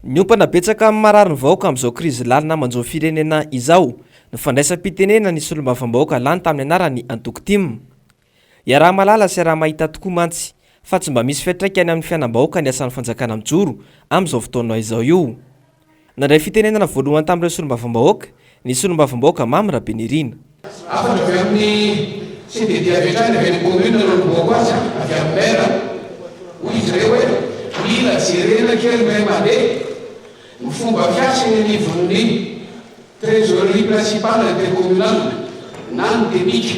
Ny ompana betsaka amin'ny marary ny vahoaka amin'izao krizy lalina manjo firenena izao. Ny fandraisam-pitenena ny solombavambahoaka lany tamin'ny anarany Antokotimo. Iaraha malala sy iaraha mahita tokoa mantsy fa tsy mba misy fiantraikany amin'ny fiainam-bahoaka ny asan'ny fanjakana mijoro amin'izao fotoana izao io. Nandray fitenenana voalohany tamin'ireo solombavambahoaka ny solombavambahoaka Mamy Rabenirina. Afaka avy amin'ny CDD avetrany avy amin'ny commune Loloboako azy avy amin'ny maire hoy izy ireo hoe mila jerena kely ray mandeha ny fomba fiasany anivon'ny trésorerie principale de communale na ny demika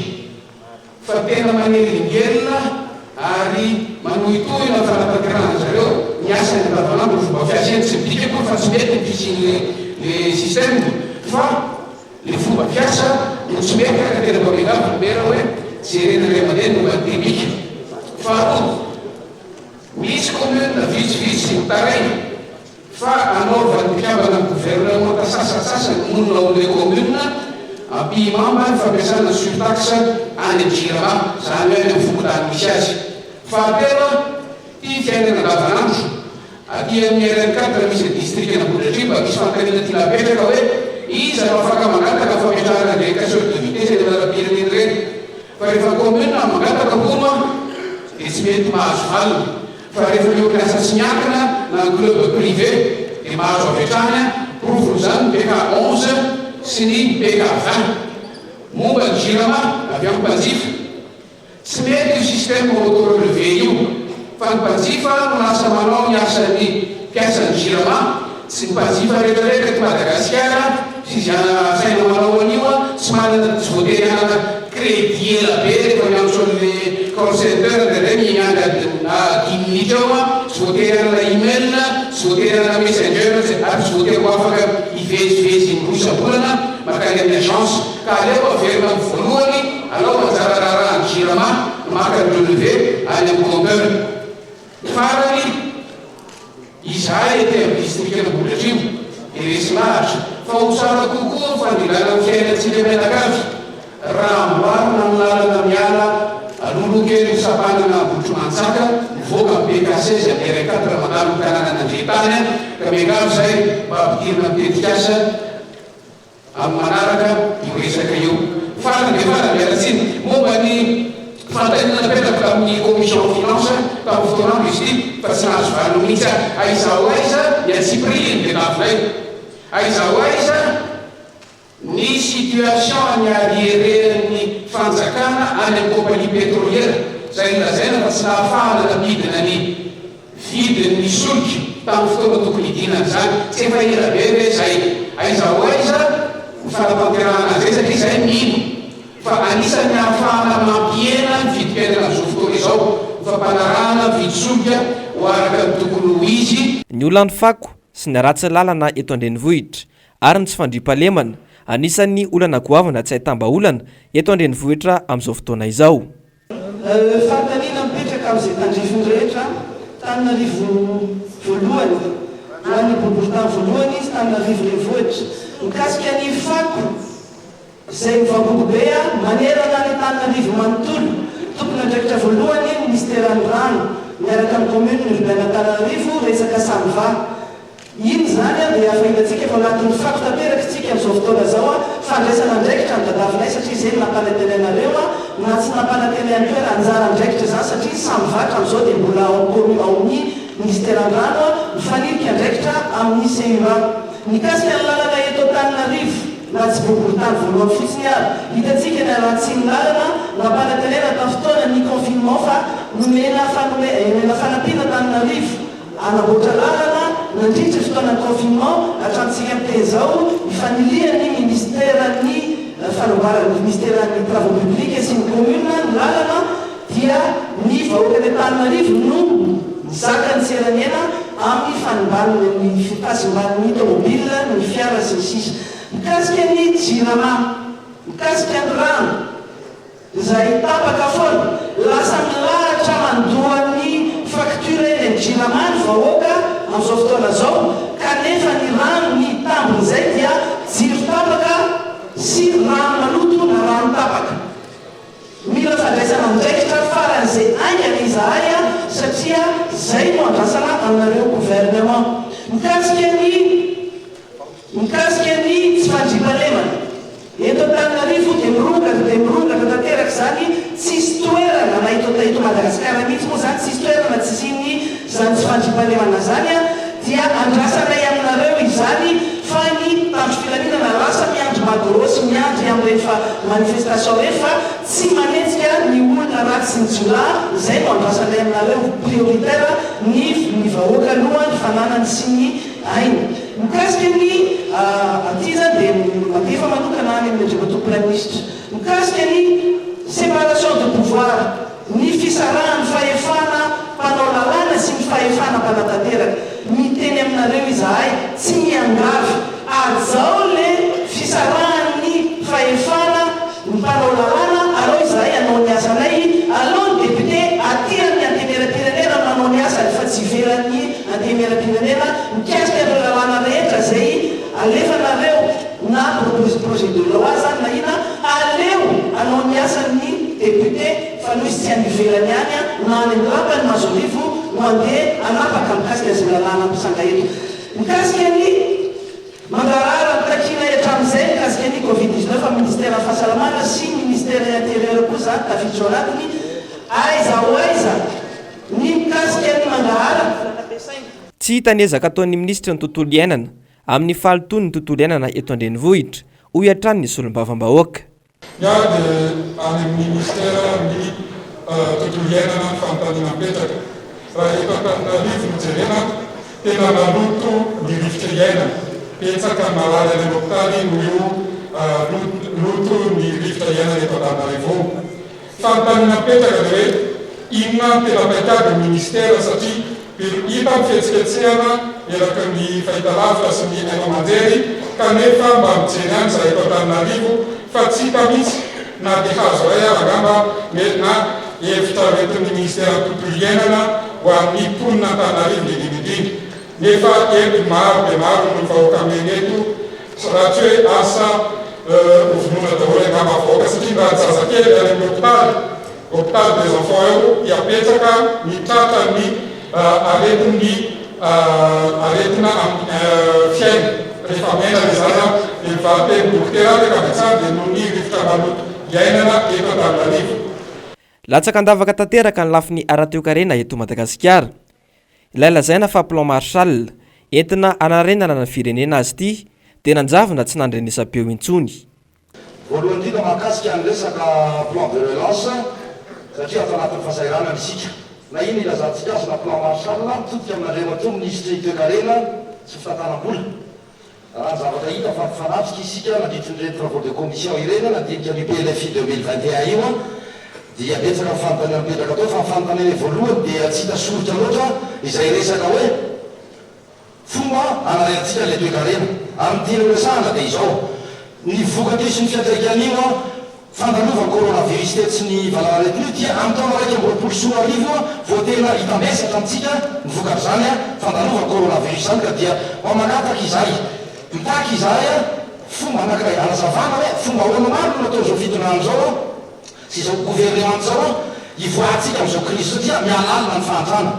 fa tena manelingelina ary manohitohina fanatanterahana zareo ny asany andavanandro ny fomba fiasany tsy midika koa fa tsy mety ny fisiny le système fa le fomba fiasa no tsy mety ka tena mbamegavy mera hoe jerena ray mandeha no demika faharoa misy commune vitsivitsy mitaraina fa anaovan'ny mpiambana ny gouvernement sasasasany monina aole commune ampimamba ny fampiasana surtaxe any Jirama zany hoe amin'ny fokodany misy azy fahatelo tia fiainana andavanandro aty amin'ny RN4 misy district Nambodratriba misy fankanina tia napetraka hoe iza no afaka mangataka fampiasana le casseur de vitesse ny lala-pireneny reny fa rehefa commune mangataka mono dia tsy mety mahazo valiny fa rehefa io piasa tsy miankina na club privé dia mahazo avetrany provony zany beka 11 sy ny beka 20 momba ny Jirama avy amin'ny mpanjifa tsy mety io système autorelevé io fa ny mpanjifa no lasa manao ny asan'ny mpiasan'ny Jirama sy ny mpanjifa rehetrarehetra eto Madagasikara sy saina manao an'io tsy manana tsy voatery anana crédit ela be rehefa miantson'le call center dia rey mianga 10 minitra ao tsy voatery anana email tsy voatery anana messenger ary tsy voatery ho afaka ivezivezy ny rosa-bolana makany amin'ny agence ka aleo averina amin'ny voalohany alao manjara raharahany Jirama maka ny relevé any amin'ny compteur farany izahay ety amin'ny district Nambodratriba iresy lahatra fa ho tsara kokoa ny fandilana ny fiainantsika menakavy raha amboarina ny lalana miala alolokely sapanana botro mantsaka mivoaka amin'ny BK16 amin'ny R4 mandalo ny tanàna Andretany ka miangavy zay mba ampidirina mitetikasa amin'ny manaraka io resaka io farany dia farany mialatsiny momba ny fantanina napetraka tamin'ny commission finance tamin'ny fotoanandro izy ity fa tsy nahazo valiny mihitsy aizaho aiza ny antsipriny dia tavinay aizaho aiza ny situation ny arriéren'ny fanjakana any amin'ny compagnie pétrolière zay nolazaina fa tsy nahafahana namidina ny vidiny solika tamin'ny fotoana tokony hidinana zany tsy efa ela be hoe zay aizaho aiza ny fanatanterahana zay satria zay mino fa anisany ahafahana mampiena ny vidim-piainana amin'izao fotoana izao fampanarahana vidy solika ho araka ny tokony ho izy. Ny olona ny fako sy ny ratsy lalana eto Andrenivohitra ary ny tsy fandriam-pahalemana anisan'ny olana goavana tsy ahitamba-olana eto Andrenivohitra amin'izao fotoana izao. Fantaniana mipetraka amin'izay tandrifony rehetra Tananarivo voalohany na ny boriboritany voalohany izy Tananarivo Renivohitra mikasika ny fako izay mivambobe manerana ny Tananarivo manontolo tokony andraikitra voalohany ministéran'ny rano miaraka amin'ny commune ny urbaine Tananarivo resaka samiva iny zany dia afahitantsika efa anatin'ny fako taperakitsika amin'izao fotoana zao fandraisana andraikitra ny dadavinay satria izay nampanatenanareo na tsy nampanatenany hoe raha anjara andraikitra zany satria samivatra amin'izao dia mbola ao amin'ny ministéran'ny rano mifanirika andraikitra amin'ny CUA mikasika ny lalana eto Tananarivo na tsy boriboritany voalohany fotsiny ary hitantsika ny aratsiny lalana nampanatenana tamin'ny fotoana ny confinement fa nomena fanampiana Tananarivo anamboatra lalana nandritra fotoana confinement hatramintsika miteny zao ifanilian'ny ministéran'ny fanamboarana ministéran'ny travaux publics sy ny commune ny lalana dia ny vahoaka ny Tananarivo no mizaka ny tseranena amin'ny fanimbanina ny fitasimban'ny tomobile ny fiara sy ny sisa mikasika ny Jirama mikasika ny rano izay tapaka foana lasa milahatra mandohan'ny facture eny Jirama ny vahoaka amin'izao fotoana zao kanefa ny rano ny tambony zay dia jiro tapaka sy rano maloto na rano tapaka mila fandraisana andraikitra faran'izay aingana izahay satria zay no andrasana aminareo gouvernement mikasika ny mikasika ny tsy fandripalemana eto Antananarivo dia mirongatra tanteraka zany tsisy toerana na eto Madagasikara mihitsy moa zany tsisy toerana tsy ziny zany tsy fandripalemana zany a dia andrasanay aminareo izany fa ny tandro filaminana lasa miandro madorosy miandry amin'ny rehefa manifestation rehefa tsy manetsika ny olona ratsy ny jola zay no andrasanay aminareo prioritaire ny vahoaka aloha ny fananany sy ny aina mikasika ny aty zany dia matefa manokana any amin'ny andriamatoa praministre mikasika ny séparation de pouvoir ny fisarahan'ny fahefana mpanao lalàna sy ny fahefana mpanatanteraka miteny aminareo izahay tsy miangavy azao le fisarahan'ny fahefana ny mpanao lalàna alao izahay anao ny asanay alao ny député aty amin'ny antemera-pirenena manao ny asa fa tsy ivelan'ny antemera-pirenena mikasika ireo lalàna rehetra zay alefanareo na projet de loi zany na ina aleo anao ny asan'ny député fa noho izy tsy anivelany any na any amin'ny lampany Mazorivo no andeha anapaka mikasika izay lalàna ampisanga eto mikasika ny mangarara mitakina hatramin'izay mikasika ny Covid-19 ministère fahasalamana sy ministère intérieur koa zany tafiditra ao anatiny aiza ho aiza ny mikasika ny mangarara tsy hitanezaka ataon'ny ministra ny tontolo iainana amin'ny fahalotony ny tontolo iainana eto an-drenivohitra hoy hatrany ny solombavam-bahoaka miady any amin'ny ministère ny tontolo iainana ny fanontaniana mipetraka raha eto Antananarivo no jerena tena naloto ny rivotra iainana petsaka malala any hôpitaly no io loto ny rivotra iainana eto Antananarivo fanontaniana mipetraka dia hoe inona ny tena paikady ny ministère satria hita mifetsiketsehana eraka ny fahitalavitra sy ny haino aman-jery kanefa mba mijery any za eto Antananarivo fa tsy hita mihitsy na dia hazo ay arangamba mety na hevitra retin'ny ministère tontolo iainana ho amin'ny mponina Antananarivo indrindrindrindra nefa eto maro dia maro no vahoaka ameny eto raha tsy hoe asa ovonoana daholo angamba vahoaka satria raha jazakely any amin'ny hôpitaly des enfants eo hiapetraka mitratra ny aretina fiaina rehefa mena le zana dia mivahateny dokotera reka vetsany dia noho ny rivotra maloto iainana eto Antananarivo latsaka andavaka tanteraka ny lafin'ny ara-toekarena eto Madagasikara ilay lazaina fa plan Marshall entina anarenana ny firenena azy ity dia nanjavina tsy nandrenesam-peo intsony voalohany indrindra mahakasika ny resaka plan de relance satria atao anatin'ny fahasahiranana isika na iny ilazantsika azy na plan Marshall mitodika amin'andriamatoa ministre toe-karena sy fitantanam-bola raha ny zavatra hita fa mifanatrika isika nandritrin'ireny travaux de commission ireny nandinika ny PLFI 2021 io dia betsaka fanontaniana mipetraka atao fa fanontaniana voalohany dia tsy hita soritra loatra izay resaka hoe fomba anarenantsika le toe-karena amin'ny dimy resahana dia izao ny vokatry sy ny fiantraikan'io fandalova coronavirus tetsy ny valanaretin'io dia amin'ny taona raiky amby 2020 voatena hitambesatra amintsika ny vokatry zany fandalova coronavirus zany ka dia mamangataka izay mitaky izay fomba anankiray anazavana hoe fomba ahoana maro no atao zao fitondrano zao sy zao gouvernement zao ivoatsika am'izao crise satria mialalina ny fahantrana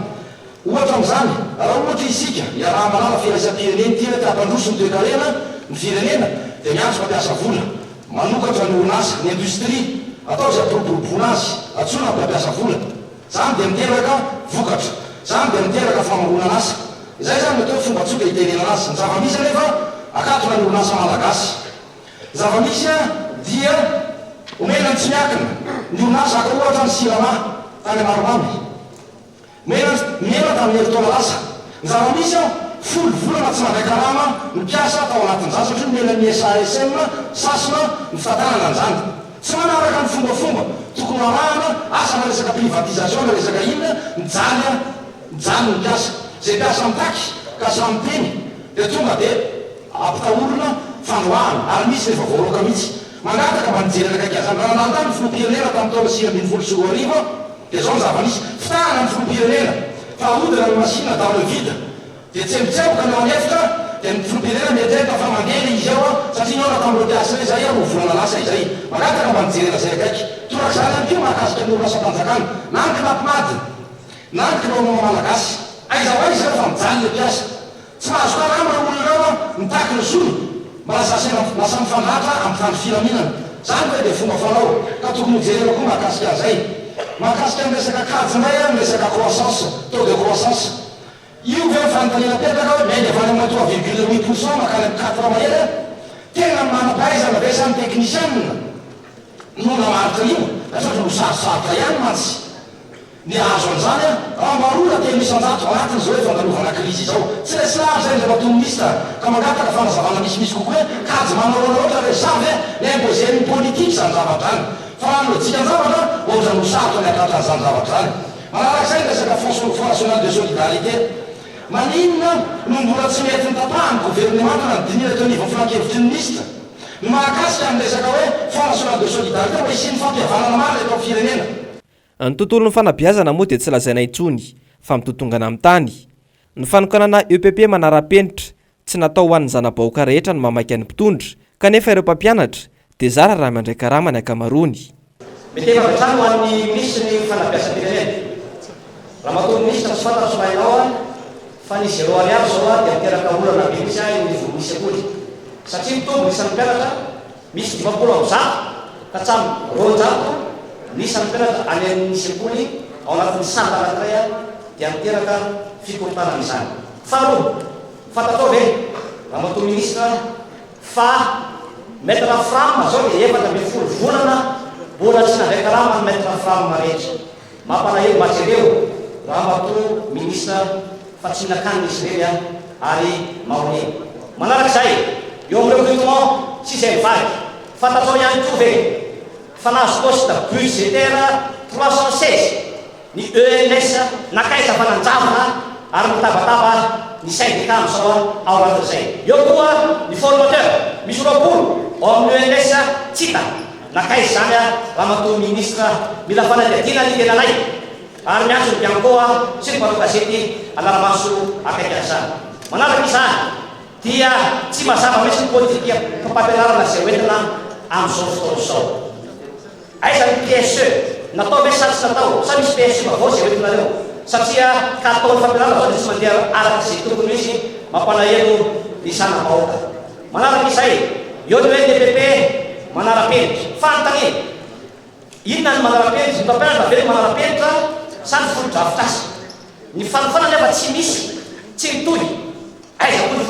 ohatra am'izany raha ohatra isika iaraha manala firaisan-pireneny tia tiapandroso ny toe-karena ny firenena dia miandro mampiasa vola manokatra ny orinasa ny industrie atao zay ampiroboroboana azy atsona mampiasa vola zany dia miteraka vokatra zany dia miteraka famarona asa izay zany atao fomba tsoka hitenenana azy ny zava-misy anefa akatona ny orinasa malagasy zava-misy dia omenany tsy miakina ny orinasa aka ohatra ny silama tany maromamy mena tamin'ny heritaona lasa ny zava-misy folo volana tsy mandray karama mipiasa atao anatin'izany satria mena ny SASM sasina ny fitantanana an'izany tsy manaraka ny fombafomba tokony arahana asa na resaka privatisation na resaka inona mijaly ny piasa zay piasa mitaky ka samy teny dia tonga dia ampitahorona fanoahana ary misy rehefa voaroaka mihitsy mangataka mba nijery anakaiky azy raha nandany filoam-pirenena tamin'ny taona 2020 dia zao ny zava-misy fitahana ny filoam-pirenena fa ahodina ny masina dans le vide dia tsembotsemboka nao anefitra dia ny filoam-pirenena miatreta fa mandehana izy ao satria nao natamilo piasa re zay ho volana lasa izay mangataka mba nijerena zay akaiky toraka zany any keo mahakasika ny orinasa mpanjakana na ny kinampimady na ny kinao malagasy aiza ho aiza fa mijaly le piasa tsy mahazo karama olona ao mitaky ny sony lasa mifanatra amin'ny tany filaminana zany hoe dia fomba fanao ka tokony hojerena koa mahakasika an'izay mahakasika ny resaka kajy indray a ny resaka croissance taux de croissance io ve mifanontanina petaka hoe mende avany amin'ny 3,8% makany amin'ny 4 mahery tena manam-pahaizana ve samy technicien no namaritra io satria no sarosarotra ihany mantsy ny azo an'izany a marona telo isan-jato anatiny zao hoe fandalovana krizy zao tsy resy lavy zay ny zava-toministra ka mangataka fanazavana misimisy kokoa hoe kajy manao loatra re savy ny imposen'ny politique zany zavatra any fa lojika ny zavatra ohatra no sarotra ny atratra zany zavatra zany manarak'izay ny resaka Fonds national de solidarité maninona no mbola tsy mety ny tapahany gouvernemanta na nydinira teo nivony filan-kevitry ny ministra no mahakasika amin'ny resaka hoe Fonds national de solidarité mba isiany fampihavanana maro eto amin'ny firenena. Ny tontolon'ny fanabeazana moa dia tsy lazaina intsony fa mitotongana amin'ny tany. Ny fanokanana EPP manara-penitra tsy natao ho an'ny zana-bahoaka rehetra ny mamaika ny mpitondra kanefa ireo mpampianatra dia zara raha mandray karama ny ankamaroany. Mety efa betrany ho an'ny ministry ny fanabeazam-pirenena. Raha matoa ministra tsy fantatro mainao fa ny 0 ariary zao dia miteraka olana be misy ny voly sekoly satria mitombo nisan'ny mpianatra misy 50 amin'ny zato ka hatramin'ny 200 nisan'ny mpianatra any amin'ny sekoly ao anatin'ny santa anankiray dia miteraka fikorontanana izany. Faharoa, fantatao ve raha matoa ministra fa maître Frame zao dia 4 volana mbola tsy nandray karama ny maître Frame rehetra. Mampalahelo matsereo raha matoa ministra fa tsy nakany izy ireny ary maoneny. Manarak'izay eo amin'ny recrutement tsy izay mivaly fantatao ihany koa ve fa nahazo poste budgétaire 316 ny ENS nakaisa fa nanjavana ary mitabataba ny syndicat amin'izao ao anatin'izay. Eo koa ny formateur misy 20 ao amin'ny ENS tsita nakaisa zany raha matoa ministra mila fanadihadiana ny tenanay ary miantso ny mpiankoa sy ny mpanao gazety anaramaso akaiky an'izany. Manaraka izany dia tsy mazava misy ny politika mpampianarana izay hoentina amin'izao fotoana izao. Aiza ny PSE natao ve sa tsy natao sa misy PSE vaovao izay hoentinareo satria ka ataon'ny fampianarana zao dia tsy mandeha araka izay tokony misy mampalahelo ny zana-bahoaka. Manaraka izay eo ny hoe DPP manara-penitra fanontaniana inona ny manara-penitra ny mpampianatra ve ny manara-penitra sa ny folo-drafitrasa ny fanofana nefa tsy misy tsy mitohy aiza koa ny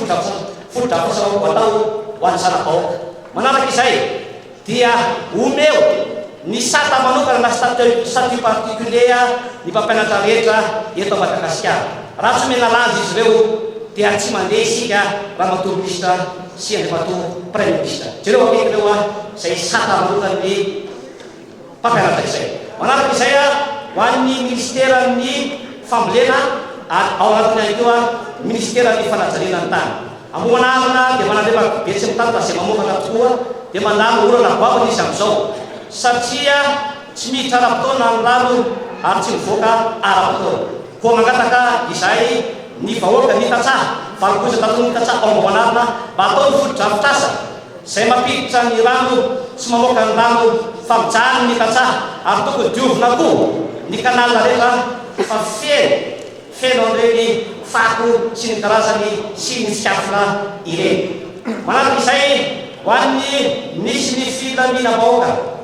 folo-drafitrasa ho atao ho an'ny zana-bahoaka. Manaraka izay dia omeo ny sata manokana na statut particulier ny mpampianatra rehetra eto Madagasikara. Raha tsy omena landy izy ireo dia tsy mandeha isika raha matoa ministra sy andry matoa premier ministre. Jereo akaiky ireo izay sata manokana ny mpampianatra izay. Manaraka izay ho an'ny ministera ny fambolena ary ao anatiny ihany koa ministera ny fanajaliana ny tany. Ambomanarina dia manandrema betsy mitantana izay mamokatra tokoa dia mandalo olana bavana izy amin'izao satria tsy miditra ara-potoana ny rano ary tsy mivoaka ara-potoana. Koa mangataka izay ny vahoaka ny tatsaha valikoza tatony ny tatsaha ao ambomanarina mba ataony folo-drafitrasa izay mampiditra ny rano sy mamoaka ny rano fa mijanony ny tatsaha ary tokony diovina koa ny kanalina rehetra fa feno an'ireny fako sy ny karazany sy ny fiafina ireny. Manaraka izay ho an'ny misy ny filaminam-bahoaka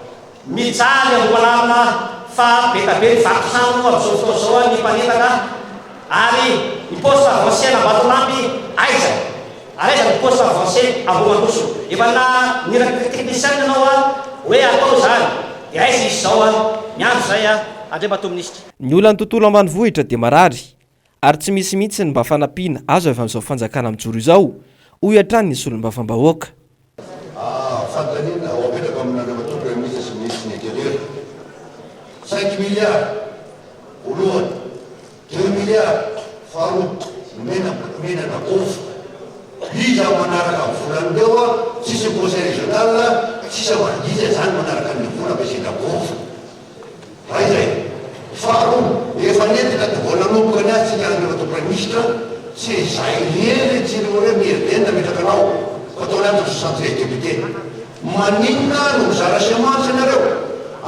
mijaly ambomanarina fa betabe ny vakotrano amin'izao fotoana izao ny mpanetaka ary ny poste avancé Ambatolampy aiza ary aiza ny poste avancé Ambohimankoso efa na niraky technicien ianao hoe atao zany dia aiza izy zao miandro zay andre matoa ministra. Ny olana tontolo ambanivohitra dia marary ary tsy misy mihitsy ny mba fanampiana azo avy amin'izao fanjakana amin'ijoro izao hoy hatrany ny solom-bafam-bahoaka. Fantanina ao apetraka amin'andro matoa premier ministre sy ministre ny intérieur 5 milliards voalohany 2 milliards faharoa menana gofo iza manaraka amin'ny volan'ireo tsisy conseil régional tsisy mandiza zany manaraka ny vola ampiasaina gofo aizay faharoa efa nentika dia voa nanomboka ny azy tsy nianana matoa premier ministre tsy zay rery tsy hoe mieridena metraka anao fatao anaty 63 député maninona no mizara semantsy ianareo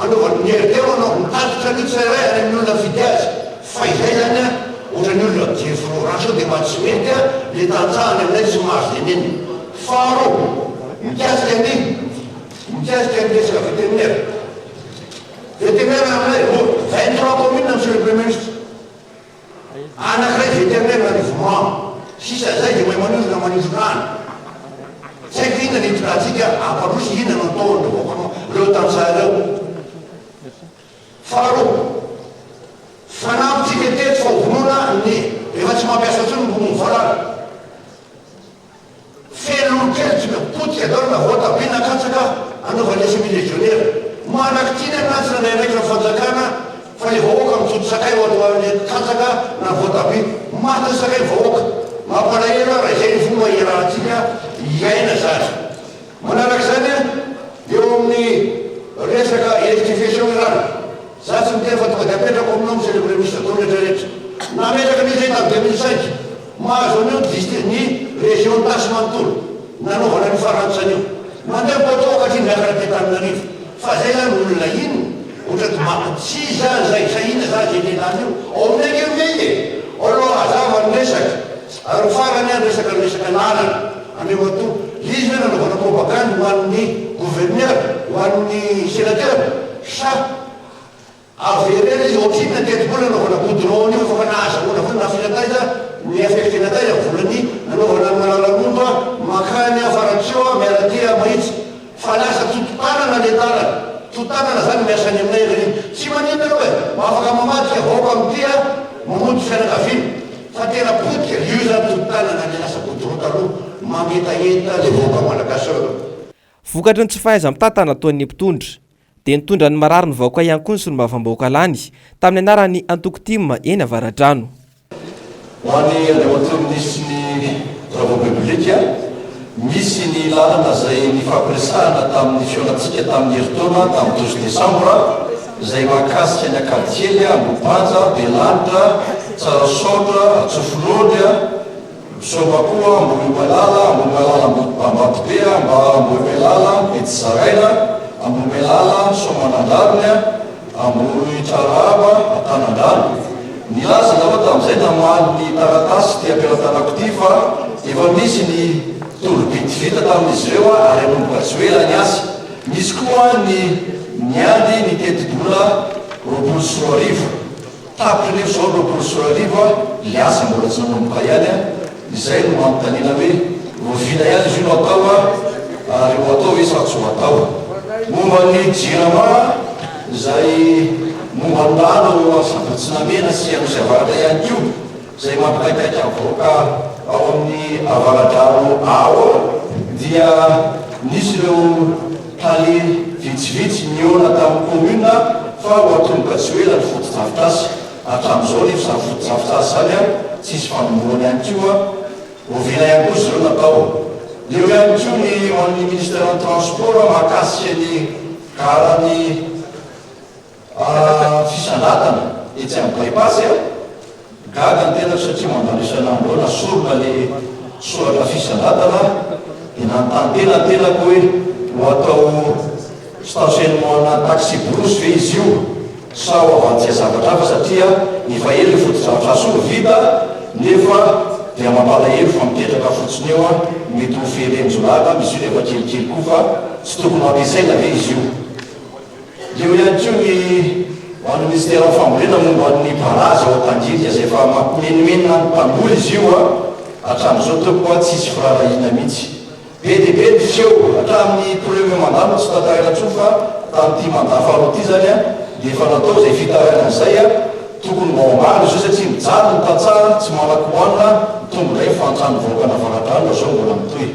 anaovany mieriteo anao mitatotra ny tsirairay any amin'ny olona fidy azy fa izay zany ohatra ny olona dia florence dia matsy mety le tanjahany aminay tsy mahazo deneny faharoa mikasika ny mikasika ny resaka vétérinaire aminay 23 commune monsieur le premier ministre anankiray vétérinaire narivement sisa zay de manindrona manindronany tsy haiko inona nitonantsika ampandrosy inona nataony reo tamizareo faharoa fanampitsika tetsy fa vonona ny efa tsy mampiasa tsony mbony valana felokely tsy potika dao na voatabia nakatsaka anaovany semi légionnaire manakitiny anatsy na ndraiky na fanjakana fa le vahoaka mitsoto sakay oale katsaka na voatabia mata sakay vahoaka mampalahelo raha izay ny fomba irahantsika iaina zany manaraka zany eo amin'ny resaka électrification rano za tsy miteny fa tonga de apetrako aminao monsieur le premier ministre atao rehetrarehetra nametraka mizay tamy 2005 mahazo anio ny région Tasmantolo nanaovana ny farantsany io mandeha mpotoaka atriny miakara tetanarivo fa zay zany olona iny ohatra tsy zany zay sa ina za zay lelany io ao aminay eomey aloha azava ny resaka ary farany any resaka lalana andreo ato izy hoe nanaovana propagande ho an'ny gouverneur ho an'ny sénateur sa averena izy otriny natetibola nanaovana goudron io fa nahazahoana fa nafilataiza ny affectenataiza volany nanaovana malalamomba makany afaratseo miaratia mahitsy fa lasa tototanana le talana tototanana zany miasany aminay reny tsy manina aloha e maafaka mamadika vaoka amtia mamonto fianakaviana fa tena potika io zany tototanana le lasa goudron taloha mametaheta le vaoka malagasy eo vokatry ny tsy fahaiza mitantana ataon'ny mpitondra dia nitondra ny marary ny vahoaka ihany koa ny solombavambahoaka lany tamin'ny anarany Antokotima eny Avaradrano. Ho an'ny andriamatory ministry ny travaux publics misy ny lalana zay nifampiresahana tamin'ny fionatsika tamin'ny herintaona tamin'ny 12 décembre zay mahakasika ny Akadikely, Ambobanja, Belanitra, Tsarasotra, Tsofilondry, Somakoa, Ambohimalala, Ambatobe, Ambohimalala, Betizaraina, Ambohimalala, Somanandarina, Ambohitraraba, Atanandrano. Nilaza na tamin'izay namaly ny taratasy ty ampelantanako ty fa efa misy ny tolobity vita tamin'izy ireo ary anomboka tsy hoe la ny asa. Misy koa ny miady ny teti-bola 24 tapitry nefa zao 24 liasa mbola tsy nanomboka ihany izay no mampitanina hoe vovila ihany izy io no atao ary ho atao hoe sa tsy ho atao. Momba ny jirama zay momba ny rano sabotsy namena sy anosy avaratra ihany kio zay mampikaikaika vahoaka ao amin'ny Avaradrano ao dia nisy ireo taly vitsivitsy niona tamin'ny commune fa ho atomboka tsy hoe la ny foto-drafitrasy hatramin'izao nefa samy foto-drafitrasy zany tsisy fanombohany ihany kio ovina ihany koa izy ireo natao. Leo ihany kio ny amin'ny ministère en transport mahakasika ny garany fisandrantana etsy amin'ny bypass gaga ny tena satria mandalo isan'andro na sorona le soratra fisandrantana dia nanontany tenako hoe ho atao stationnement na taxi brousse ve izy io sa ho avantia zavatra hafa satria efa elo foto-zavatra so vita nefa dia mampalahelo fa mipetraka fotsiny eo mety ho ferenjolana izy io rehefa kelikely koa fa tsy tokony ampiasaina ve izy io. Leo ihany kio ny hoan'ny ministère fambolena momba ny barazy ao Tangirika zay efa mampimenimenina ny mpamboly izy io hatramin'izao teoko tsisy firarahina mihitsy. Be dia be ny fiseho hatramin'ny premier mandat tsy tantarela tsoa fa tamin'ity mandat faharoa ity zany dia efa natao zay fitaraina an'izay tokony mba hombany izy io satria mijaly ny tantsaha tsy malaky hoanina mitombo ray fantrano vahoaka Avaradrano zao mbola mitohy.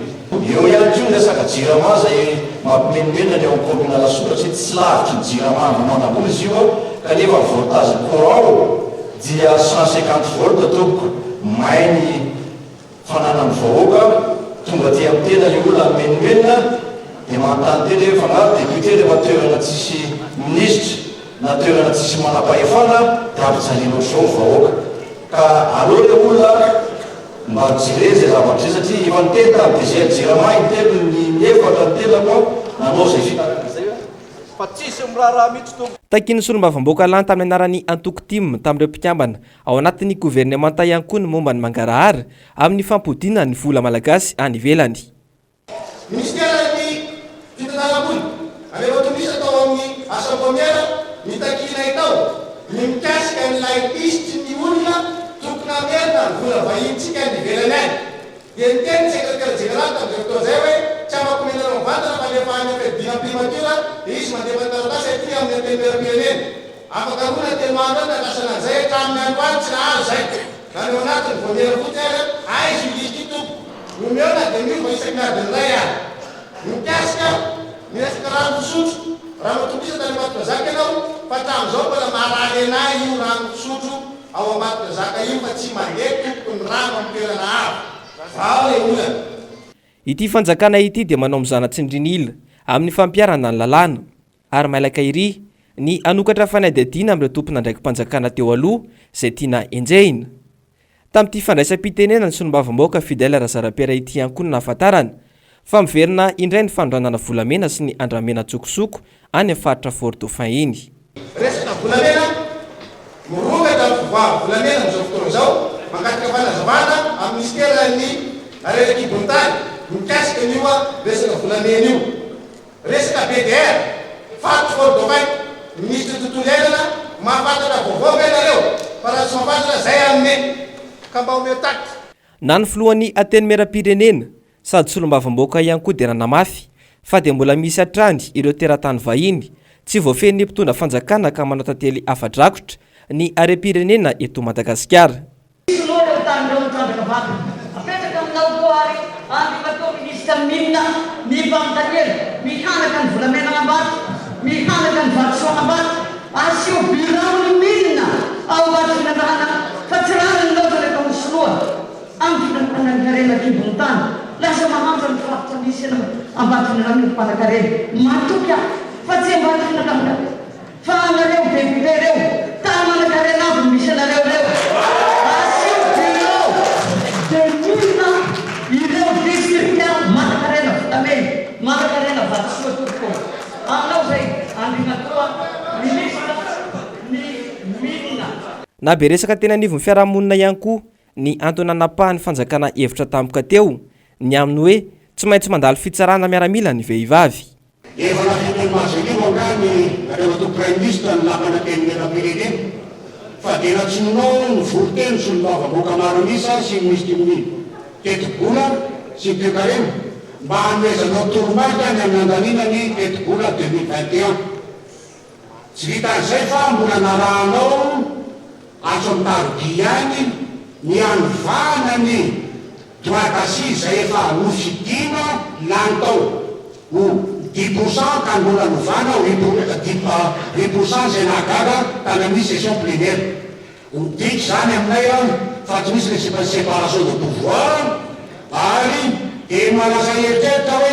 Eo ihany kio ny resaka jirama zay mampimenimenina ny ao amin'ny commune Lasoa satria tsy lavitry ny jirama manamboly izy io kanefa voltage courant dia 150 volt ataoko mainy fananany vahoaka tonga ty amin'ny tena le olona menimenina dia manontany tena hoe fanaro député rehefa toerana tsisy ministre na toerana tsisy manam-pahefana dia ampijanenao sao vahoaka ka aleo le olona mba jire zay zavatra satria efa niteny tamin'ny DG jirama intelo ny efatra ny telako nanao zay fitaran'izay fa tsisy miraharaha mihitsy tompo. Takin'ny solombavambahoaka lany tamin'ny anarany Antokotima tamin'ireo mpikambana ao anatin'ny gouvernemanta ihany koa ny momba ny mangarahara amin'ny fampodina ny vola malagasy any ivelany. Ministère asabomiera mitakina itao ny mikasika nylay isitry ny olona tokony amerina ny vola vahintsika ny velany any dia niteny secrétaire général tamin'izay fotoa zay hoe tsy afaka menarao mivantana fa lefa any ampiadina primature izy mandefa taratasy aty amin'ny antenimera-pirenena afaka rona teloandro any natasana zay hatramin'ny andro any tsy nahazo zay zany eo anatiny vomiera fotsy ary aizy izy tompo nomeona dia miova isaky adiny ray any mikasika miresaka rano fisotro raha matokisa tany ambatoka zaka ianao fa hatramin'izao mbola maharaly anay io rano fisotro ao ambatoka zaka io fa tsy mandeha tokony rano amin'ny toerana avo vao le olana. Ity fanjakana ity dia manao mizana-tsindrinila amin'ny fampiarana ny lalàna ary mailaka iry ny anokatra fanadihadiana amin'ireo tompona ndraiky mpanjakana teo aloha izay tiana enjehina. Tamin'ity fandraisam-pitenena ny solombavambahoaka Fidèle Razarapiera ity ihany koa no nahafantarana fa miverina indray ny fandroanana volamena sy ny andramena tsokosoko any amin'ny faritra Fort Dauphin iny. Resaka volamena morongatra volamena amin'izao fotoana izao mangatika fanazavana amin'ny ministeran'ny arelakibon-tany mikasika an'io resaka volamena io. Resaka BDR fato Fort Dauphin ministre tontolo iainana mahafantatra vaovao menareo fa raha tsy mahafantatra zay amine ka mba omeo taky. Na ny filohan'ny antenimera-pirenena sady solombavambahoaka ihany koa dia nanamafy fa dia mbola misy hatrany ireo teratany vahiny tsy voafehin'ny mpitondra fanjakana ka manao tantely afa-drakotra ny harem-pirenena eto Madagasikara. Apetraka aminao koa ary andrimatao minisitra minina mipamtanely mihanaka ny volamena ambany mihanaka ny vatosoa ambany asio birao ny minina ao ambany finarahana fa tsy rano ny loatra rehefa misoloa amin'ny finanampanankarena kibon-tany lasa mahantra ny faritra misy ambany finarahana ny mpanakarena matoky aho fa tsy ambany finarahana fa anareo député reo tamanakarena avy misy anareo reo asio birao Demina ireo districta manakarena volamena manakarena vatosoa tokoa aminao zay andrimatoa ministra ny minina. Na be resaka tena anivon'ny fiarahamonina ihany koa ny antony anapahan'ny fanjakana hevitra tampoka teo ny aminy hoe tsy maintsy mandalo fitsarana miaramila ny vehivavy. Efa nafiton'ny mazolio angany rehefa prime ministre ny lamana tenimera-pirenena fa dia natsinonao ny voroteny solombavambahoaka maro misa sy ministre ny tetibola sy toekarena mba hanomezanao toromarika ny amin'ny andaninany tetibola 2021. Tsy vitan'izay fa mbola narahanao atso amin'ny taroby any ny anovanany droitasi izay efa nofidina lany tao ho 10% ka mbola novana ho 8% zay nahagaga tany amin'ny session plénière. Diky zany aminay fa tsy misy le séparation de pouvoir ary dia malaza eritreritra hoe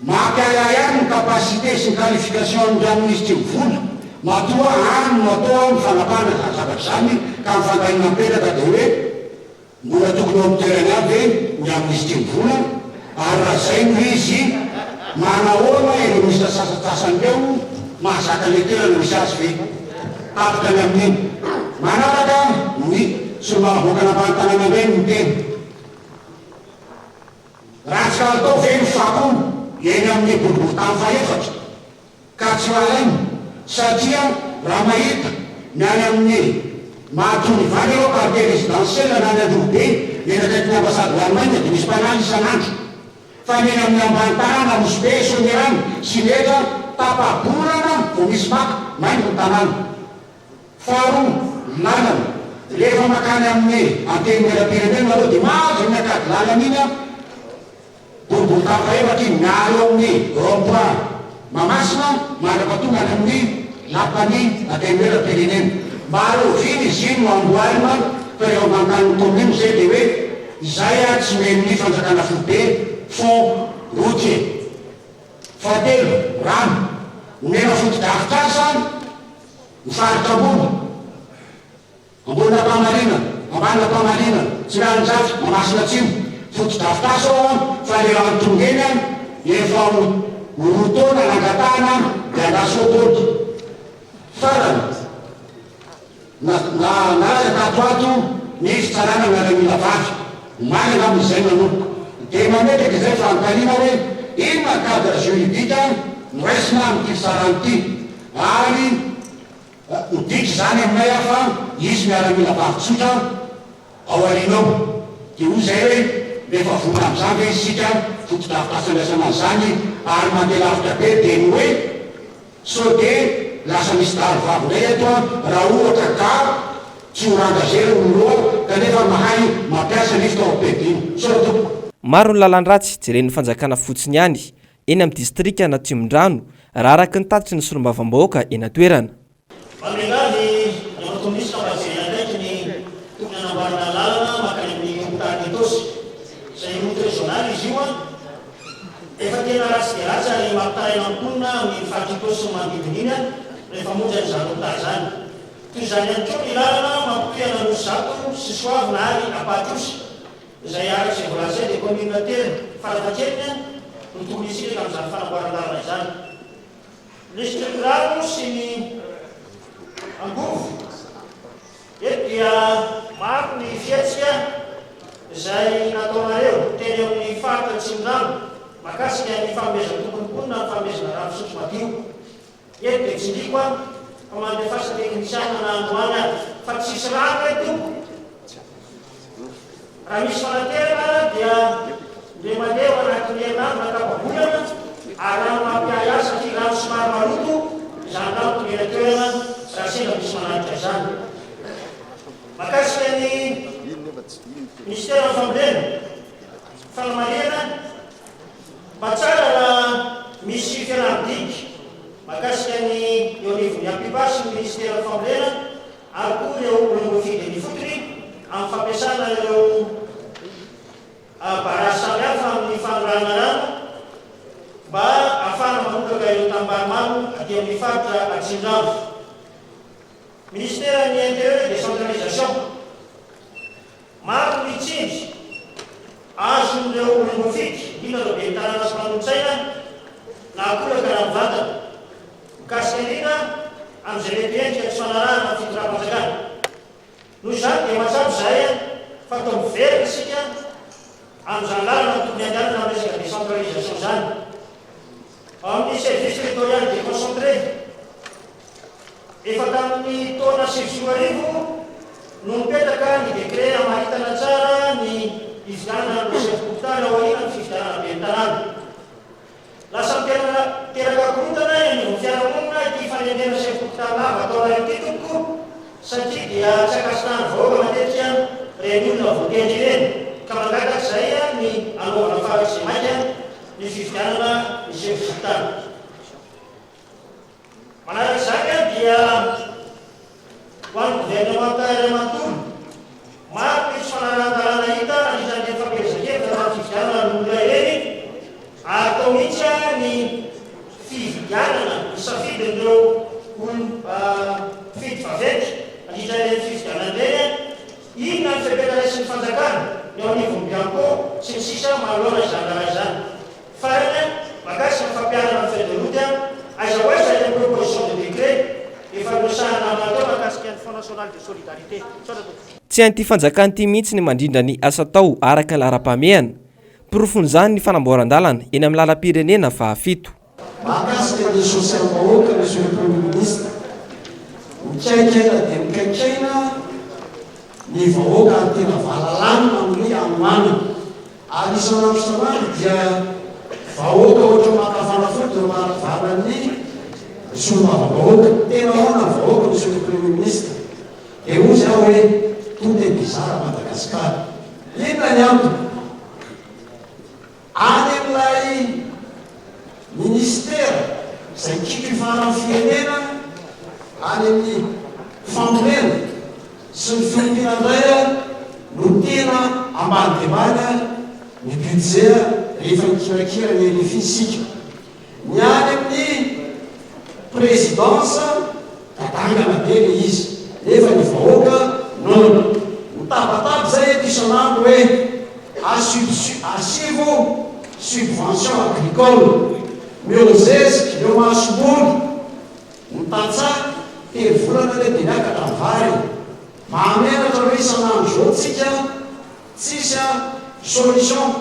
mampiala ihany ny capacité sy ny qualification ny ministre vola matoa any matoa mifanapana zavatra zany ka mifantahina mipetraka dia hoe mbola tokony eo amin'ny toerany aby ny ministre vola ary raha zay no izy manahoana ireo ministre sasasasany reo mahazaka le toerana misy azy ve tapitany amin'iny manaraka ny solombavambahoaka nampantanana reny ny teny raha tsy ka atao ve ny fako eny amin'ny boribory tany faefatra ka tsy alainy satria raha mahita ny any amin'ny mahatony vany eo quartier résidentiel na ny androbe enakaiky ny ambasady l'Allemagne dia misy mpanany isan'andro fa ny eny amin'ny ambany tanàna mosy be sonirany sy netra tapaborana vo misy maka mainy ny tanàna. Faharoa lalana rehefa makany amin'ny antenimera-pirenena aloha dia mahazo ny akady lalana iny boribory tany faefatra iny miaro eo amin'ny rond-point Mamasina mandraka tonga any amin'ny lapany antenimera-pirenena maro viny izy iny no amboarina fa eo mankany commune zay dia hoe izay tsy men'ny fanjakana fobe fond routier. Fahatelo rano omena foto-drafitrasa mifaritra ambony ampamarina ambany ampamarina tsy ranon-jafy Mamasina atsimo foto-drafitrasa ao fa le raha tongeny efa horotona nangatahana dia andasoaboty farany nalaza tatoato misy tsarana miaramila vavy marina amin'izay manomboka dia mametraka izay fa anontaniana hoe inona cadre juridique noraisina amity saran'ity ary miditry zany aminay afa izy miaramila vavitsotra ao alinao de o zay hoe rehefa vona am'izany ve isika fotodrafitrasandraisana zany ary mandeha lavitra be de ny hoe so de lasa misy daro vavonay eto raha ohatra ka tsy horangazery oloa kanefa mahay mampiasa nisy tao bediny soto maro ny lalan-dratsy jeren'ny fanjakana fotsiny ihany eny amin'ny distrika na Tsimondrano raha araky ny tatitry ny solombavam-bahoaka eny an-toerana. Mamengany namatonisika bazena ndraiky ny tokony anamboarana lalana makany amin'ny hotany etosy zay route régionale izy io efa tena ratsy de ratsy ary mampitaraina amponina amin'ny faritra etosy manodidina iny rehefa monja nyzany hotany zany toy zany ihany koa ny lalana mampitohana nosy zato sy soavina ary apatosy izay araky izay voalazay de commune telo farafahakeliny no tokony isika amin'izany fanamboaran-lalana izany ny strukturalo sy ny angovo eto dia maro ny fiatsika izay nataonareo teny amin'ny faritra Tsimondrano makasika ny fanomezana tomponimponina ny fanomezana rano fisotro madio eto de tsindriko fa mandefasa teknisiana na androany azy fa tsisy rano eto raha misy fanaterana dia le mandeha anaty ny herinandro nakapabolana ary rano mampiaya satria rano somary maroto izany rano tongena toerana raha sendra misy mananika zany makasika ny ministère ny fambolena fanamalena mba tsara raha misy fiaraha-midiky makasika ny eo anivon'ny ampibasy ny ministère ny fambolena ary koa ireo olombofidy ny fotony amin'ny fampiasana ireo bara samy hafa amin'ny fanorana rano mba ahafahana manokaka ireo tambary maro aty amin'ny faritra Tsimondrano. Ministère ny intérieur et décentralisation maro ny tsindry azon'ireo olombofidy indrindra be tanàna sy manontsaina na akolaka raha mivantana mikasika indrindra amin'izay mety endrika tsy fanarahana amin'ny fitoram-panjakana noho izany dia matsabo zahay fa atao miverina isika amin'izany lalana tokony andehanana amin'ny resaka décentralisation zany amin'ny service territorial déconcentré efa tamin'ny taona 2010 no mipetraka ny décret amaritana tsara ny fifidianana ny chef hôpital ao aoriana ny fifidianana be ny tanàna lasa miteraka korotana ny fiarahamonina ity fanendena chef hôpital lava ataonareo ity tompoko satria dia tsy akasitany vahoaka matetika reny olona voatendry ireny ka mangataka zay ny anaovana farak'izay mainka ny fifidianana ny chef hôpital. Manaraka izany dia ho an'ny gouvernemental manontolo maro misy fanarahan-dalàna hita anisan'ny fampielezakevitra raha fifidianana n'olona ireny ary atao mihitsy ny fifidianana ny safidin'ireo fidy vaventy andritran'ireny fifidianana ireny inona ny fipetraresin'ny fanjakana eo anivon'ny bianco sy ny sisa mahaloana izany raha izany farany makasika ny fampianana ny feuille de route aiza oaiza ny proposition de décret efa nosahana amatao makasika ny Fonds national de solidarité. Tsy hain'ity fanjakana ity mihitsy ny mandrindra ny asa tao araka ny lara-pamehana porofon'izany ny fanamboaran-dalana eny amin'ny lalam-pirenena fahafito. Makasika ny social-bahoaka monsieur le premier ministre mikaikaina dia mikaikaina ny vahoaka ny tena valalanina amin'ny anoana ary isan'andro isan'andro dia vahoaka ohatra makafanafody no manavarany solombavam-bahoaka tena ahoana vahoaka monsieur le premier ministre dia ozy aho hoe tonga bizara Madagasikara inona ny antony any amin'ilay ministère izay kikifarany firenena any amin'ny fambolena sy ny fiompinan-dray no tena ambany demana ny budget rehefa mikirakira ny elefisika ny any amin'ny présidence tatangana be le izy nefa ny vahoaka nono mitabataba zay eto isan'andro hoe asivo subvention agricole miozeziky eo mahasobolo ny tatsa telo volana le de miakatra vary mahamenatra hoe isan'andro zao tsika tsisy solution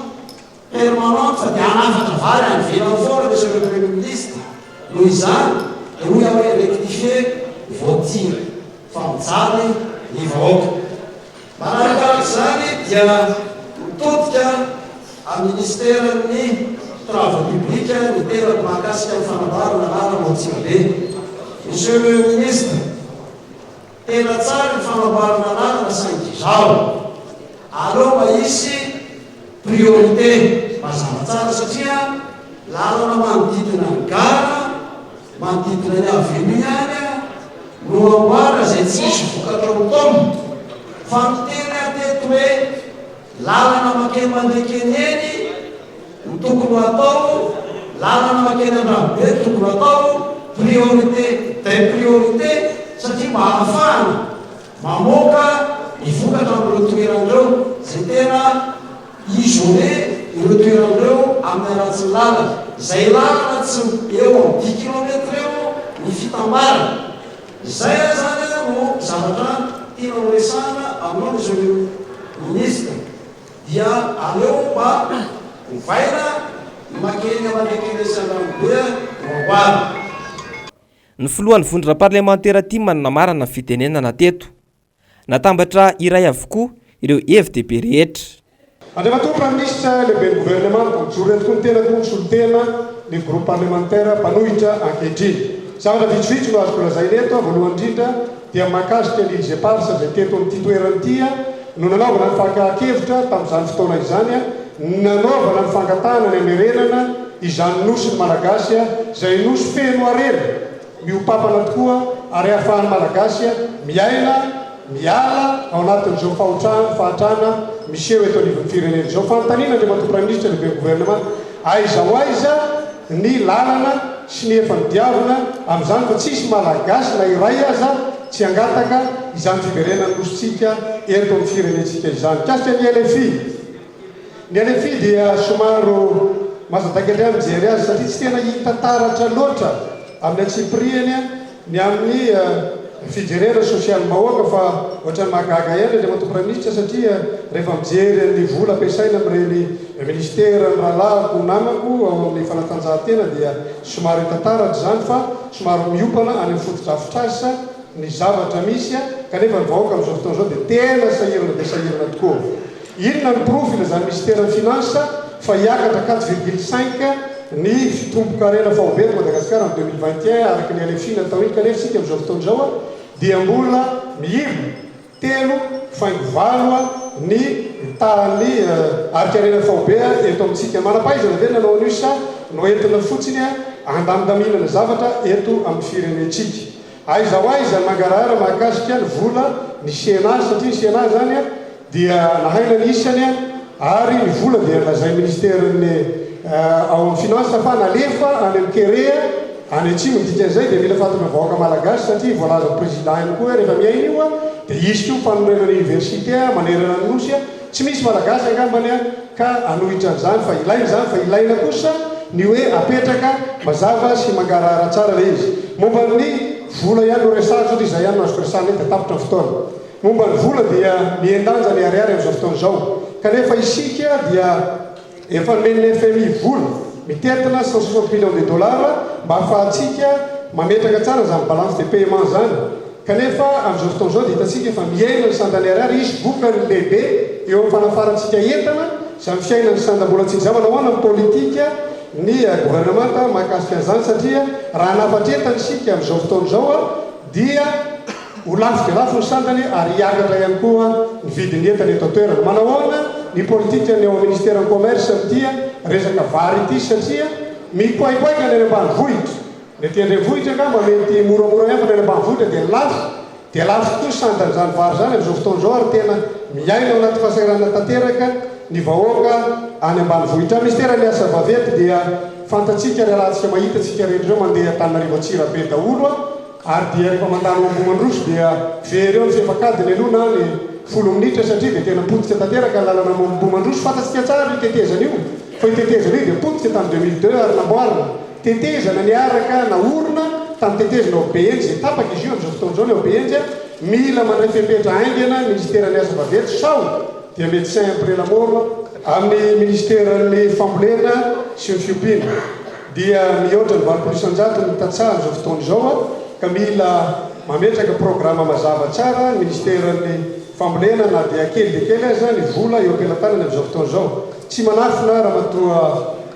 permanente fa dia anafatra vary any velany foana monsieur le premier ministre noho izany hoy aho hoe rectifie voiture fa mijany ny vahoaka manaraka zany dia mitodika amin'ny ministeran'ny travaux publics ny terako mahakasika ny fanambarana lara Montsibe. Monsieur le ministre, tena tsara ny fanambarana lara na saingizao aleo mahisy priorité mazava tsara satria lalana manodidina ny gara manodidina ny avenue ihany no amboara zay tsisy vokatra ho tombo fa miteny ateto hoe lalana makeny mandekeneny no tokony atao lalana makeny andranobe tokony atao priorité très priorité satria mahafahana mamoaka ny vokatra amin'ireo toerandreo zay tena isolé ireo toerandreo amin'ny aratsy lalana zay lalana tsy eo amin'ny 10 kilomètre eo ny fitambarana zay zany no zavatra tiana horesana aminao monsieur le ministre dia aleo mba mivaina makeny amanekeny sandranobe moamboary. Ny filohan'ny vondra parlementaire ty manana marana fitenenana teto natambatra iray avokoa ireo FDP rehetra. Andriamantoa Prime Ministre, lehibe ny gouvernement mijoro tokoa ny tena tonsolo tena ny groupe parlementaire mpanohitra ankehitriny. Zavatra vitsivitsy no azoko lazaina eto voalohany indrindra dia mahakasika ny GEPARS zay teto amin'ity toerana ity no nanaovana ny fankahakevitra tamin'izany fotoana izany nanaovana ny fangatahana ny amerenana izany nosy ny malagasy zay nosy feno arena miopapana tokoa ary ahafahany malagasy miaina miala ao anatin'izao fahatrana miseho eto anivon'ny firenena izao. Fanontaniana Andriamantoa Prime Ministre lehibe gouvernement aiza ho aiza ny lalana sy ny efa nidiavana amin'izany fa tsisy malagasy na iray aza tsy angataka izany fiverenany nositsika eto amin'ny firenentsika izany. Kasika ny LFI. Ny LFI dia somaro mazatakely mijery azy satria tsy tena hita taratra loatra amin'ny atsipriany ny amin'ny fijerena sosialy mahoaka fa ohatrany mahagaga ihany Andriamantoa Prime Ministre satria rehefa mijery ny vola ampiasaina amin'ireny ministera ny rahalahako namako ao amin'ny fanatanjahantena dia somaro hita taratra zany fa somaro miopana any amin'ny fotodrafitrasa ny zavatra misy kanefa ny vahoaka amin'izao fotoana izao dia tena sahirana dia sahirana tokoa. Inona ny profil zany ministera ny finance fa hiakatra 4,5 ny fitombokarena fahobeto Madagasikara amin'ny 2021 araka ny LFI natao iny kanefa sika amin'izao fotoana izao dia mbola mihibo 3.9 ny tany arikarena fahobe eto amintsika. Manampaizana ve nanao an'io sa no entina fotsiny andamidaminana zavatra eto amin'ny firenentsika. Aiza ho aiza mangarahara mahakasika ny vola ny CNA satria ny CNA zany dia nahaina ny isany ary ny vola dia lazay ministerany ao amin'ny finance fa nalefa any amin'ny Kerea any atsimo dikan'izay dia mila fatana vahoaka malagasy satria voalaza président ihany koa rehefa miaina io dia izy koa fanorenana université manerana ny nosy tsy misy malagasy angambany ka anohitra an'izany fa ilaina zany fa ilaina kosa ny hoe apetraka mazava sy mangarahara tsara le izy. Momba ny vola ihany no resahatra satria izay ihany no azoko resahana dia tapitra ny fotoana. Momba ny vola dia miendanja ny ariary amin'izao fotoana izao kanefa isika dia efa nomeny FMI vola mitetina 160 millions de dollars mba ahafahantsika mametraka tsara zany balance de paiement zany kanefa amin'izao fotoana izao dia hitantsika efa miaina ny sandany ariary isy vokany lehibe eo amin'ny fanafarantsika entana sy amin'ny fiainany sandam-bolantsika zavana hoana amin'ny politika ny gouvernement mahakasika an'izany satria raha nafatretany sika amin'izao fotoana izao dia ho lafo dia lafo ny sandany ary hiakatra ihany koa ny vidiny entana eto toerana. Manahoana ny politika ny ao amin'ny ministère commerce amin'ity resaka vary ity satria mikoaikoaika ny any ambanivohitra ny aty andrenivohitra angamba mety moramora ihany fa ny any ambanivohitra dia lafo koa sandan'izany vary zany amin'izao fotoana izao ary tena miaina ao anaty fahasahiranana tanteraka ny vahoaka any ambanivohitra. Ministera ny asa vavety dia fantatsika rahatsika mahita tsika rehetra zao mandeha Antananarivo Atsirabe daholo ary dia rehefa mandalo Ambohimandroso dia very eo ny fefakadiny aloha na ny 10 minitra satria dia tena potika tanteraka ny lalana Ambohimandroso. Fantatsika tsara io tetezana io fa io tetezana io dia potika tamin'ny 2002 ary namboarina tetezana niaraka na orona tamin'ny tetezana OBN zay tapaka izy io amin'izao fotoana izao ny OBN mila mandray fepetra aingana ministera ny asa vavety sao dia médecin après la mort amin'ny ministeran'ny fambolena sy ny fiompiana dia mihoatra ny valopolo-isan-jato ny tatsaha zao fotoana izao a ka mila mametraka programa mazava tsara ny ministeran'ny fambolena na dia kely dia kely azy zany vola eo ampelantanany amin'izao fotoana izao tsy manafina raha matoa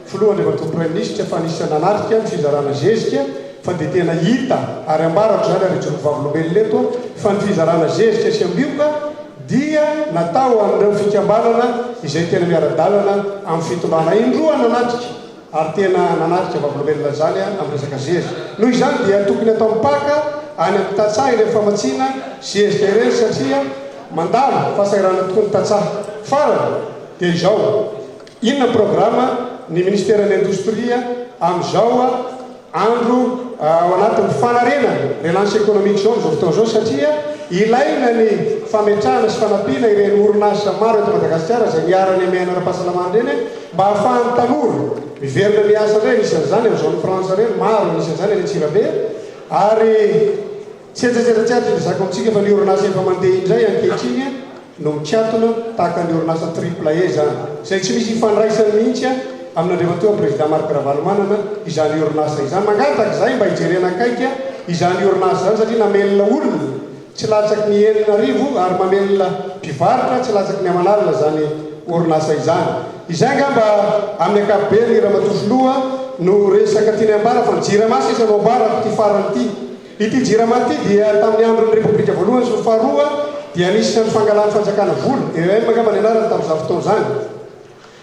filohan matoa premier ministre fa nisy nanatrika ny fizarana zezika fa dia tena hita ary ambarako zany aretrony vavolombelona eto fa ny fizarana zezika sy ambioka dia natao amin'ireo fikambanana izay tena miara-dalana amin'ny fitondrana indroa nanatrika ary tena nanatrika vavolombelona zany amin'ny resaka zezika noho izany dia tokony atao mipaka any amin'ny tatsaha ireo famatsiana zezika ireny satria mandalo fahasairana tokoa ny tatsaha farany dia izao inona programa ny ministeran'ny indostria amin'izao andro ao anatin'ny fanarenana relance économique zao zao fotoana zao satria ilaina ny fametrahana sy fanampiana ireny orinasa maro eto Madagasikara izay miarany amiana ara-pahasalamana reny mba hahafahan'ny tanora miverina miasa reny isan'izany amin'izao ny France reny maro isan'izany eny Antsirabe ary tsy etsetsetsatsy zako amintsika fa ny orinasa efa mandeha indray ankehitriny no mikiatona tahaka ny orinasa triple A zany izay tsy misy ifandraisany mihitsy amin'andriamatoa président Marc Ravalomanana izany orinasa izany mangataka izay mba hijerena akaiky izany orinasa zany satria namelona olona tsy latsaky ny Antananarivo ary mamelona mpivarotra tsy latsaky ny Amanalina zany orinasa izany izay ngamba amin'ny ankapobeny ny ramatofoloha no resaka tiany ambara fa ny jirama sisa no ambara ty farany ity jirama ty dia tamin'ny andron'ny repoblika voalohany sy faharoa dia nisy ny fangalany fanjakana vola mangamba ny anarany tamin'izao fotoana zany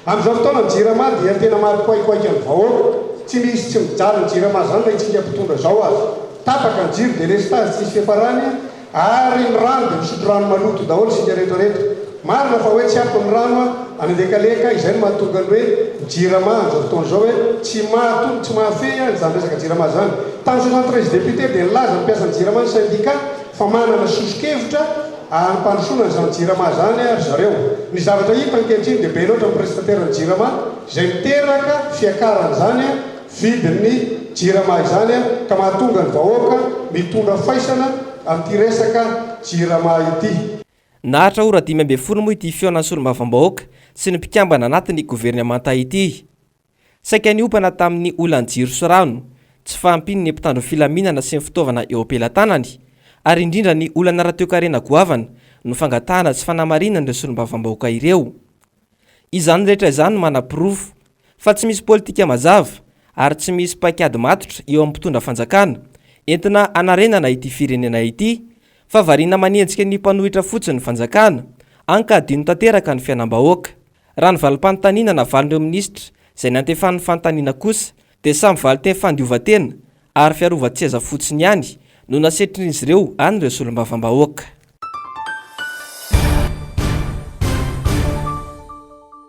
amin'izao fotoana ny jirama dia tena marikoaikoaiky amin'ny vahoaka tsy misy tsy mijaly ny jirama zany la itsika mpitondra zao azy tapaka ny jiro dia lestage tsy misy fiafarany ary ny rano dia misotro rano maloto daholo sika retoreto marina fa hoe tsy ampy ny rano anandekaleka izay no mahatonga ny hoe jirama amin'izao fotoana zao hoe tsy mahatonga tsy mahafehy zany resaka jirama zany tamin'ny 73 député dia nilaza mampiasa ny jirama ny syndicat fa manana soso-kevitra ampandrosona zany jirama zany ary zareo ny zavatra hita ankehitriny dia be loatra amin'ny prestataire ny jirama izay miteraka fiakarany zany vidin'ny jirama izany ka mahatonga ny vahoaka mitondra faisana amin'ity resaka jirama ity nahatra ora 5 moa ity fiona solombavam-bahoaka sy ny mpikambana anatin'ny gouvernemanta ity saika niopana tamin'ny olanjiro sy rano tsy fahampiny ny mpitandro filaminana sy ny fitaovana eo ampelantanany ary indrindra ny olana rahateo-karena goavana no fangatahana sy fanamarinana ireo solombavam-bahoaka ireo izany rehetra izany no manam-pirofo fa tsy misy politika mazava ary tsy misy paikady matotra eo amin'ny mpitondra fanjakana entina anarenana ity firenena ity fa variana manenjika ny mpanohitra fotsiny ny fanjakana ankadino tanteraka ny fiainam-bahoaka raha ny valim-panontaniana navalin'ireo minisitra izay nantefan'ny fanontaniana kosa dia samy valy teny fandiovan-tena ary fiarova-tseza fotsiny ihany no nasetrin'izy ireo an'ireo solombavam-bahoaka